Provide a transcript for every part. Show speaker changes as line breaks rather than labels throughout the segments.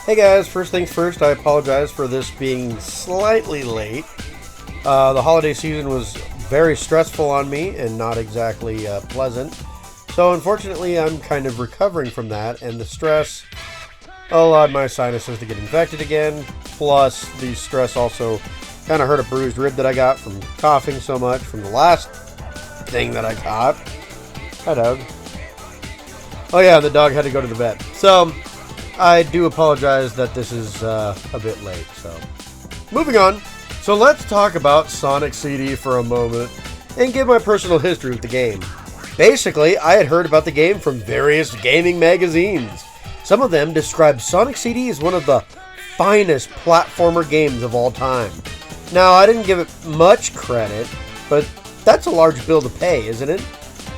Hey guys, first things first, I apologize for this being slightly late. The holiday season was very stressful on me and not exactly pleasant. So unfortunately, I'm kind of recovering from that, and the stress allowed my sinuses to get infected again. Plus, the stress also kind of hurt a bruised rib that I got from coughing so much from the last thing that I caught. Hi, dog. Oh yeah, the dog had to go to the vet. So, I do apologize that this is a bit late. So, moving on. So let's talk about Sonic CD for a moment and give my personal history with the game. Basically, I had heard about the game from various gaming magazines. Some of them described Sonic CD as one of the finest platformer games of all time. Now, I didn't give it much credit, but that's a large bill to pay, isn't it?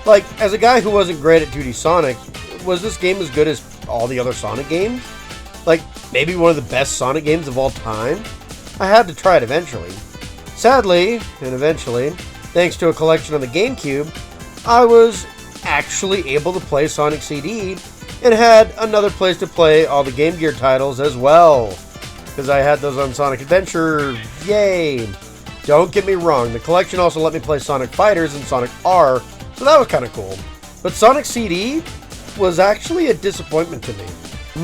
Like, as a guy who wasn't great at 2D Sonic, was this game as good as all the other Sonic games? Like, maybe one of the best Sonic games of all time? I had to try it eventually. Sadly, and eventually, thanks to a collection on the GameCube, I was actually able to play Sonic CD and had another place to play all the Game Gear titles as well. Because I had those on Sonic Adventure, yay! Don't get me wrong, the collection also let me play Sonic Fighters and Sonic R, so that was kind of cool. But Sonic CD was actually a disappointment to me.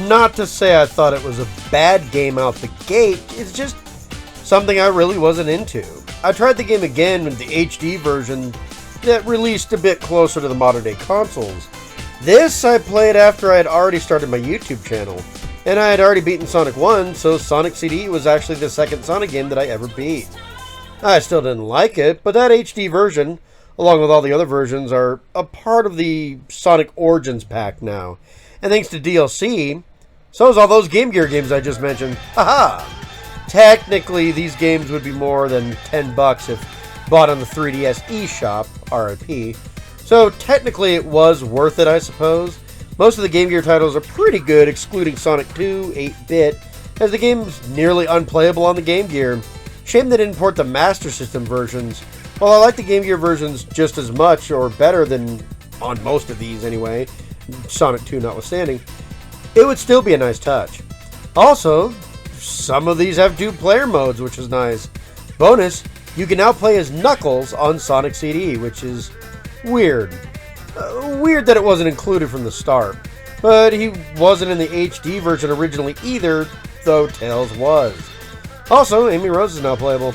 Not to say I thought it was a bad game out the gate, it's just something I really wasn't into. I tried the game again with the HD version that released a bit closer to the modern day consoles. This I played after I had already started my YouTube channel, and I had already beaten Sonic 1, so Sonic CD was actually the second Sonic game that I ever beat. I still didn't like it, but that HD version, along with all the other versions, are a part of the Sonic Origins pack now. And thanks to DLC, so is all those Game Gear games I just mentioned. Haha! Technically, these games would be more than $10 if bought on the 3DS eShop, RIP. So technically it was worth it, I suppose. Most of the Game Gear titles are pretty good, excluding Sonic 2, 8-bit, as the game's nearly unplayable on the Game Gear. Shame they didn't port the Master System versions. While I like the Game Gear versions just as much, or better than on most of these anyway, Sonic 2 notwithstanding, it would still be a nice touch. Also, some of these have 2-player modes, which is nice. Bonus, you can now play as Knuckles on Sonic CD, which is weird. Weird that it wasn't included from the start. But he wasn't in the HD version originally either, though Tails was. Also, Amy Rose is now playable.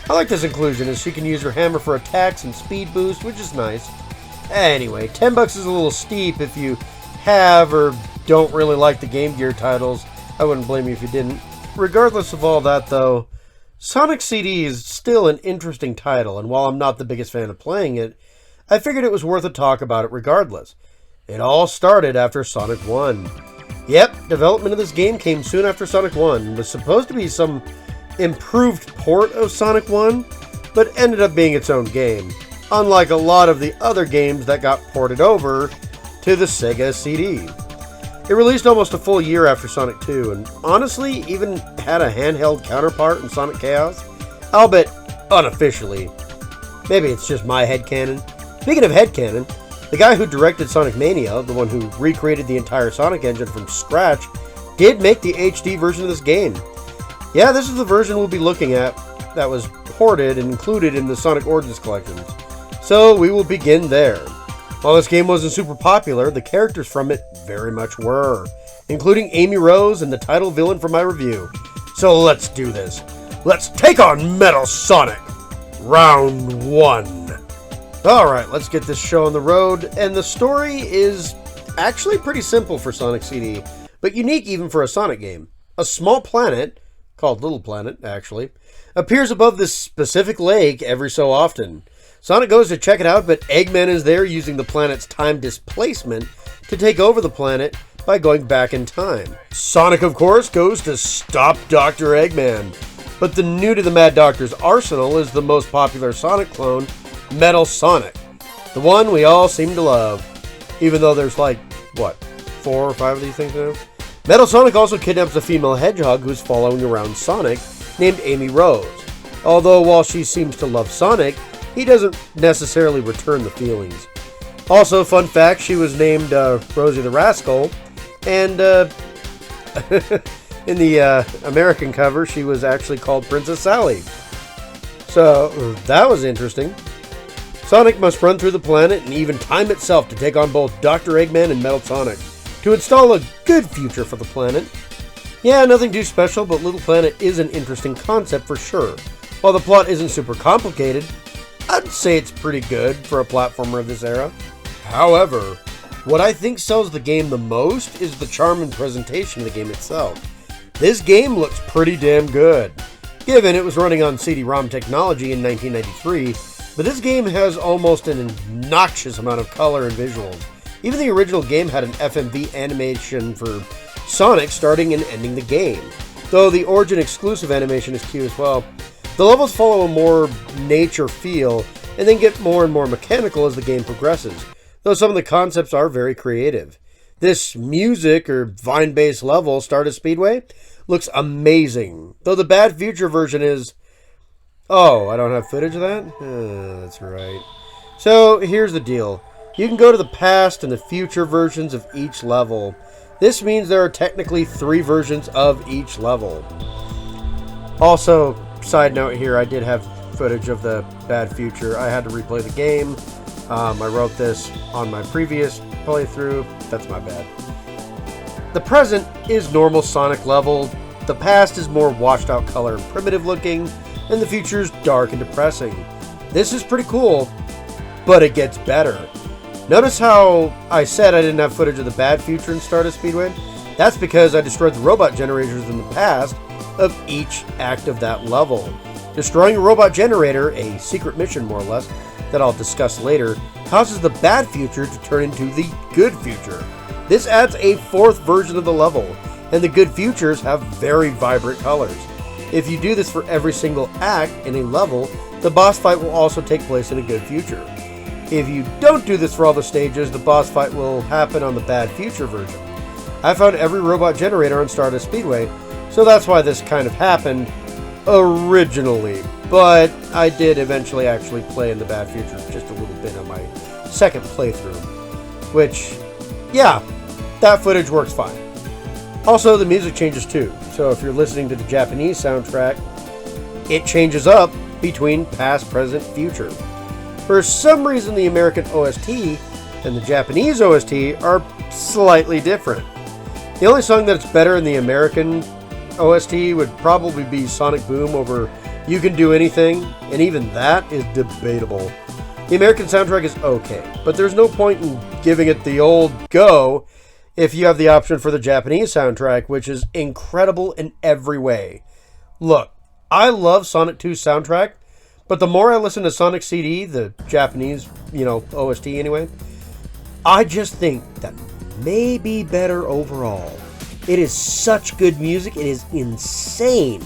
I like this inclusion, as she can use her hammer for attacks and speed boost, which is nice. Anyway, $10 is a little steep if you have or don't really like the Game Gear titles. I wouldn't blame you if you didn't. Regardless of all that, though, Sonic CD is still an interesting title, and while I'm not the biggest fan of playing it, I figured it was worth a talk about it regardless. It all started after Sonic 1. Yep, development of this game came soon after Sonic 1. It was supposed to be some improved port of Sonic 1, but ended up being its own game, unlike a lot of the other games that got ported over to the Sega CD. It released almost a full year after Sonic 2, and honestly even had a handheld counterpart in Sonic Chaos, albeit unofficially. Maybe it's just my headcanon. Speaking of headcanon, the guy who directed Sonic Mania, the one who recreated the entire Sonic engine from scratch, did make the HD version of this game. Yeah, this is the version we'll be looking at that was ported and included in the Sonic Origins collections. So we will begin there. While this game wasn't super popular, the characters from it very much were, including Amy Rose and the title villain for my review. So let's do this. Let's take on Metal Sonic! Round 1. Alright, let's get this show on the road, and the story is actually pretty simple for Sonic CD, but unique even for a Sonic game. A small planet, called Little Planet, actually, appears above this specific lake every so often. Sonic goes to check it out, but Eggman is there using the planet's time displacement to take over the planet by going back in time. Sonic, of course, goes to stop Dr. Eggman, but the new to the Mad Doctor's arsenal is the most popular Sonic clone, Metal Sonic, the one we all seem to love, even though there's like, what, 4 or 5 of these things now? Metal Sonic also kidnaps a female hedgehog who's following around Sonic, named Amy Rose. Although while she seems to love Sonic, he doesn't necessarily return the feelings. Also, fun fact, she was named Rosie the Rascal, and In the American cover, she was actually called Princess Sally. So, that was interesting. Sonic must run through the planet and even time itself to take on both Dr. Eggman and Metal Sonic to install a good future for the planet. Yeah, nothing too special, but Little Planet is an interesting concept for sure. While the plot isn't super complicated, I'd say it's pretty good for a platformer of this era. However, what I think sells the game the most is the charm and presentation of the game itself. This game looks pretty damn good, given it was running on CD-ROM technology in 1993, but this game has almost an obnoxious amount of color and visuals. Even the original game had an FMV animation for Sonic starting and ending the game, though the Origin exclusive animation is cute as well. The levels follow a more nature feel, and then get more and more mechanical as the game progresses, though some of the concepts are very creative. This music, or vine-based level, Stardust Speedway, looks amazing, though the Bad Future version is... Oh, I don't have footage of that? That's right. So, here's the deal. You can go to the past and the future versions of each level. This means there are technically 3 versions of each level. Also, side note here, I did have footage of the Bad Future. I had to replay the game. I wrote this on my previous playthrough. That's my bad. The present is normal Sonic level, the past is more washed out color and primitive looking, and the future is dark and depressing. This is pretty cool, but it gets better. Notice how I said I didn't have footage of the Bad Future in Stardust Speedway? That's because I destroyed the robot generators in the past of each act of that level. Destroying a robot generator, a secret mission more or less, that I'll discuss later, causes the Bad Future to turn into the Good Future. This adds a 4th version of the level, and the Good Futures have very vibrant colors. If you do this for every single act in a level, the boss fight will also take place in a Good Future. If you don't do this for all the stages, the boss fight will happen on the Bad Future version. I found every robot generator on Stardust Speedway, so that's why this kind of happened originally. But I did eventually actually play in the Bad Future just a little bit on my second playthrough. Which, yeah, that footage works fine. Also, the music changes too, so if you're listening to the Japanese soundtrack, it changes up between past, present, future. For some reason, the American OST and the Japanese OST are slightly different. The only song that's better in the American OST would probably be Sonic Boom over You Can Do Anything, and even that is debatable. The American soundtrack is okay, but there's no point in giving it the old go if you have the option for the Japanese soundtrack, which is incredible in every way. Look, I love Sonic 2's soundtrack, but the more I listen to Sonic CD, the Japanese, OST anyway, I just think that may be better overall. It is such good music, it is insane.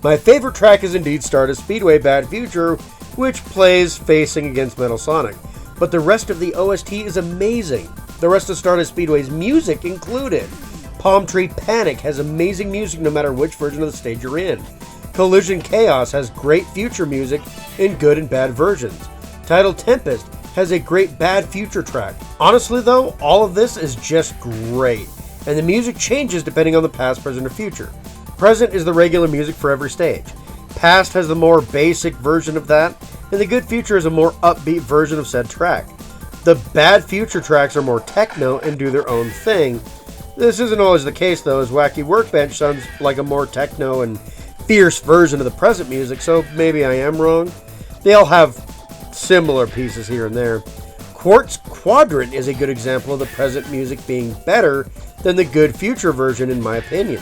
My favorite track is indeed Stardust Speedway Bad Future, which plays facing against Metal Sonic. But the rest of the OST is amazing. The rest of Stardust Speedway's music included. Palm Tree Panic has amazing music no matter which version of the stage you're in. Collision Chaos has great future music in good and bad versions. Title Tempest has a great Bad Future track. Honestly though, all of this is just great, and the music changes depending on the past, present, or future. Present is the regular music for every stage. Past has the more basic version of that, and the Good Future is a more upbeat version of said track. The Bad Future tracks are more techno and do their own thing. This isn't always the case though, as Wacky Workbench sounds like a more techno and fierce version of the present music, so maybe I am wrong. They all have similar pieces here and there. Quartz Quadrant is a good example of the present music being better than the Good Future version in my opinion.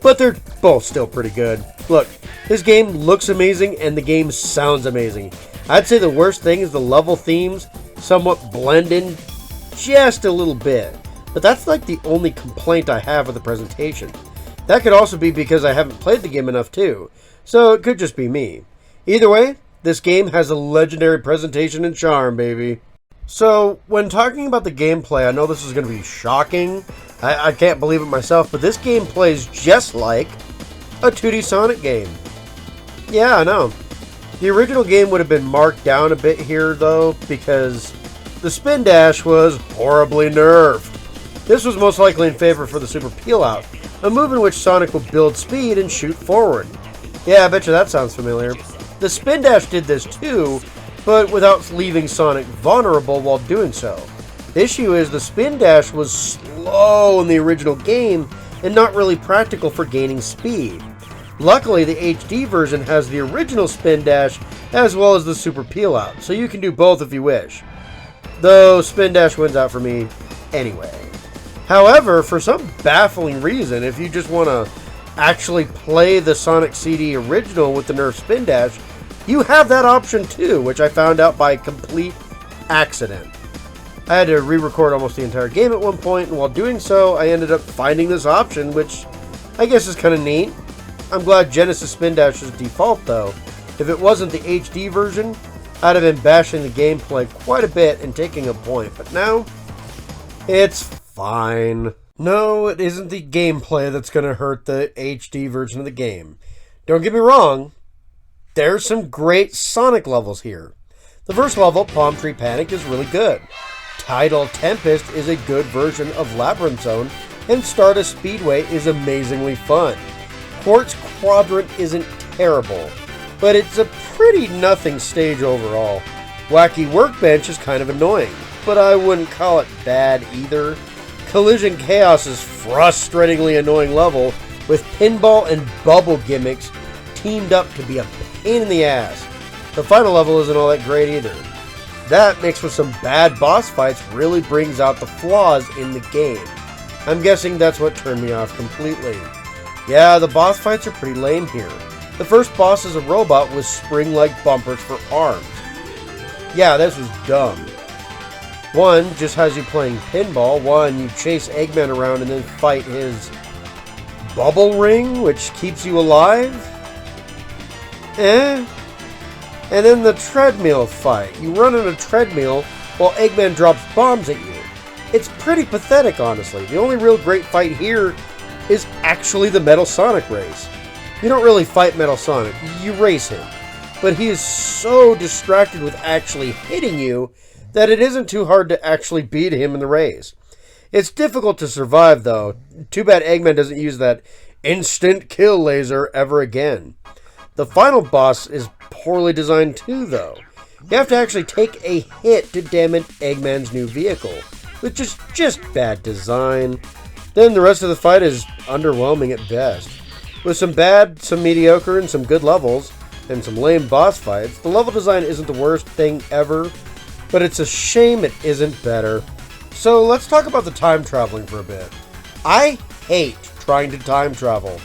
But they're both still pretty good. Look, this game looks amazing and the game sounds amazing. I'd say the worst thing is the level themes somewhat blend in just a little bit. But that's like the only complaint I have with the presentation. That could also be because I haven't played the game enough too, so it could just be me. Either way, this game has a legendary presentation and charm, baby. So, when talking about the gameplay, I know this is going to be shocking. I can't believe it myself, but this game plays just like a 2D Sonic game. Yeah, I know. The original game would have been marked down a bit here, though, because the spin dash was horribly nerfed. This was most likely in favor for the Super Peel Out, a move in which Sonic will build speed and shoot forward. Yeah, I bet you that sounds familiar. The spin dash did this too, but without leaving Sonic vulnerable while doing so. The issue is the spin dash was slow in the original game and not really practical for gaining speed. Luckily, the HD version has the original spin dash as well as the super peel out, so you can do both if you wish. Though spin dash wins out for me anyway. However, for some baffling reason, if you just want to actually play the Sonic CD original with the Nerf spin dash, you have that option too, which I found out by complete accident. I had to re-record almost the entire game at one point, and while doing so, I ended up finding this option, which I guess is kind of neat. I'm glad Genesis Spin Dash is default though. If it wasn't the HD version, I'd have been bashing the gameplay quite a bit and taking a point, but now, it's fine. No, it isn't the gameplay that's going to hurt the HD version of the game. Don't get me wrong, there's some great Sonic levels here. The first level, Palm Tree Panic, is really good. Tidal Tempest is a good version of Labyrinth Zone, and Stardust Speedway is amazingly fun. Quartz Quadrant isn't terrible, but it's a pretty nothing stage overall. Wacky Workbench is kind of annoying, but I wouldn't call it bad either. Collision Chaos is frustratingly annoying level with pinball and bubble gimmicks teamed up to be a pain in the ass. The final level isn't all that great either. That mixed with some bad boss fights really brings out the flaws in the game. I'm guessing that's what turned me off completely. Yeah, the boss fights are pretty lame here. The first boss is a robot with spring-like bumpers for arms. Yeah, this was dumb. One just has you playing pinball. One, you chase Eggman around and then fight his bubble ring, which keeps you alive. And then the treadmill fight. You run on a treadmill while Eggman drops bombs at you. It's pretty pathetic, honestly. The only real great fight here is actually the Metal Sonic race. You don't really fight Metal Sonic, you race him. But he is so distracted with actually hitting you that it isn't too hard to actually beat him in the race. It's difficult to survive, though. Too bad Eggman doesn't use that instant kill laser ever again. The final boss is poorly designed too, though. You have to actually take a hit to damage Eggman's new vehicle, which is just bad design. Then the rest of the fight is underwhelming at best. With some bad, some mediocre, and some good levels, and some lame boss fights, the level design isn't the worst thing ever, but it's a shame it isn't better. So let's talk about the time traveling for a bit. I hate trying to time travel.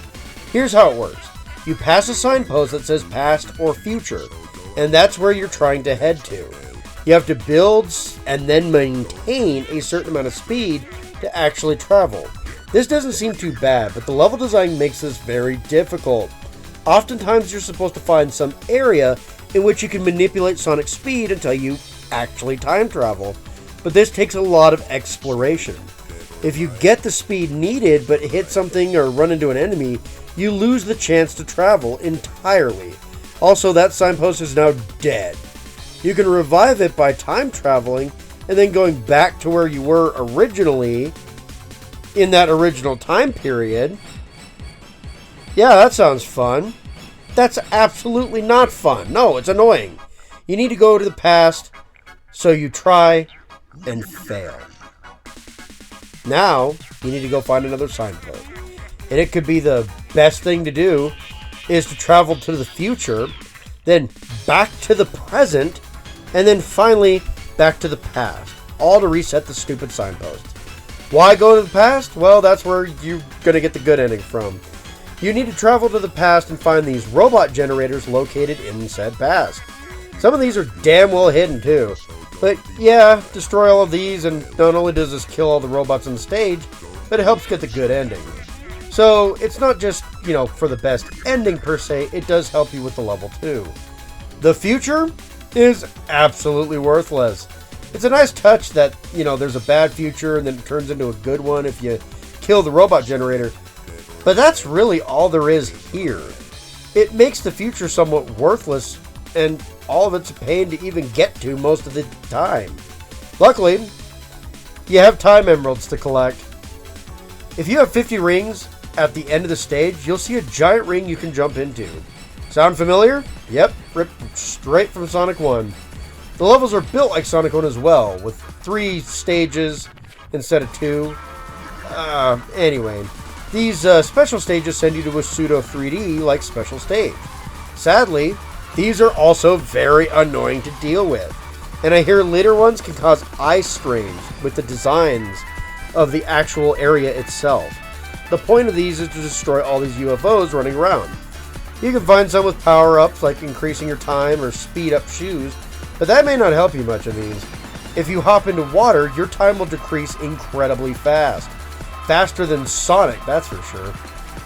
Here's how it works. You pass a signpost that says past or future, and that's where you're trying to head to. You have to build and then maintain a certain amount of speed to actually travel. This doesn't seem too bad, but the level design makes this very difficult. Oftentimes you're supposed to find some area in which you can manipulate Sonic's speed until you actually time travel, but this takes a lot of exploration. If you get the speed needed but hit something or run into an enemy, you lose the chance to travel entirely. Also, that signpost is now dead. You can revive it by time traveling and then going back to where you were originally in that original time period. Yeah, that sounds fun. That's absolutely not fun. No, it's annoying. You need to go to the past, so you try and fail. Now, you need to go find another signpost. And it could be the best thing to do is to travel to the future, then back to the present, and then finally back to the past. All to reset the stupid signpost. Why go to the past? Well, that's where you're going to get the good ending from. You need to travel to the past and find these robot generators located in said past. Some of these are damn well hidden too. But yeah, destroy all of these and not only does this kill all the robots on the stage, but it helps get the good ending. So it's not just, for the best ending per se, it does help you with the level too. The future is absolutely worthless. It's a nice touch that, there's a bad future and then it turns into a good one if you kill the robot generator. But that's really all there is here. It makes the future somewhat worthless, and all of it's a pain to even get to most of the time. Luckily, you have time emeralds to collect. If you have 50 rings, at the end of the stage, you'll see a giant ring you can jump into. Sound familiar? Yep, ripped straight from Sonic 1. The levels are built like Sonic 1 as well, with 3 stages instead of 2. Anyway, these special stages send you to a pseudo 3D like special stage. Sadly, these are also very annoying to deal with, and I hear later ones can cause eye strains with the designs of the actual area itself. The point of these is to destroy all these UFOs running around. You can find some with power-ups like increasing your time or speed up shoes, but that may not help you much in these. If you hop into water, your time will decrease incredibly fast. Faster than Sonic, that's for sure.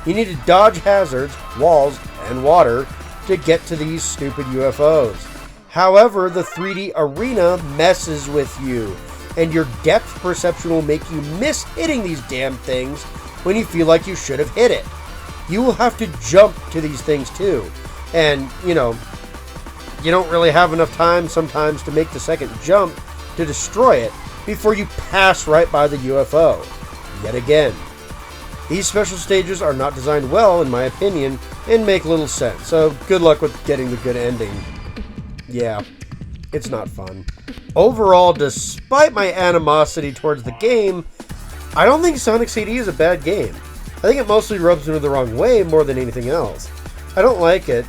You need to dodge hazards, walls, and water to get to these stupid UFOs. However, the 3D arena messes with you, and your depth perception will make you miss hitting these damn things when you feel like you should have hit it. You will have to jump to these things too, and you don't really have enough time sometimes to make the second jump to destroy it before you pass right by the UFO. Yet again. These special stages are not designed well, in my opinion, and make little sense, so good luck with getting the good ending. Yeah, it's not fun. Overall, despite my animosity towards the game, I don't think Sonic CD is a bad game. I think it mostly rubs me the wrong way more than anything else. I don't like it,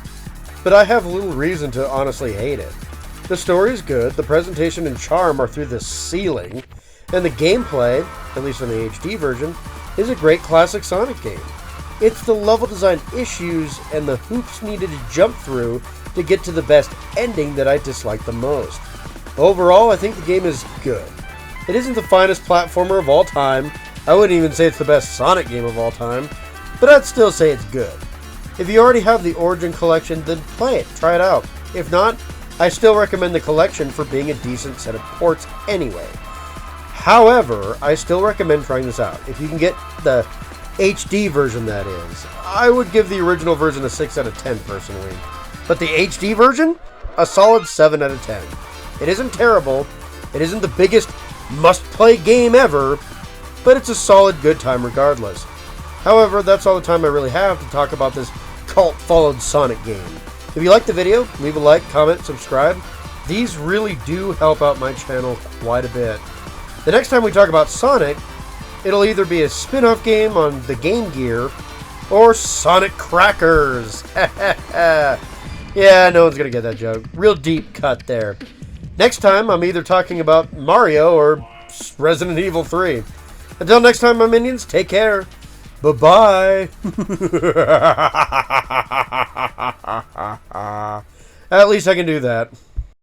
but I have little reason to honestly hate it. The story is good, the presentation and charm are through the ceiling, and the gameplay, at least in the HD version, is a great classic Sonic game. It's the level design issues and the hoops needed to jump through to get to the best ending that I dislike the most. Overall, I think the game is good. It isn't the finest platformer of all time. I wouldn't even say it's the best Sonic game of all time, but I'd still say it's good. If you already have the Origin Collection, then play it, try it out. If not, I still recommend the collection for being a decent set of ports anyway. However, I still recommend trying this out. If you can get the HD version, that is. I would give the original version a 6 out of 10 personally. But the HD version? A solid 7 out of 10. It isn't terrible. It isn't the biggest must-play game ever, but it's a solid good time regardless. However, that's all the time I really have to talk about this cult-followed Sonic game. If you liked the video, leave a like, comment, subscribe. These really do help out my channel quite a bit. The next time we talk about Sonic, it'll either be a spin-off game on the Game Gear, or Sonic Crackers. Yeah, no one's gonna get that joke. Real deep cut there. Next time, I'm either talking about Mario or Resident Evil 3. Until next time, my minions, take care. Bye-bye. At least I can do that.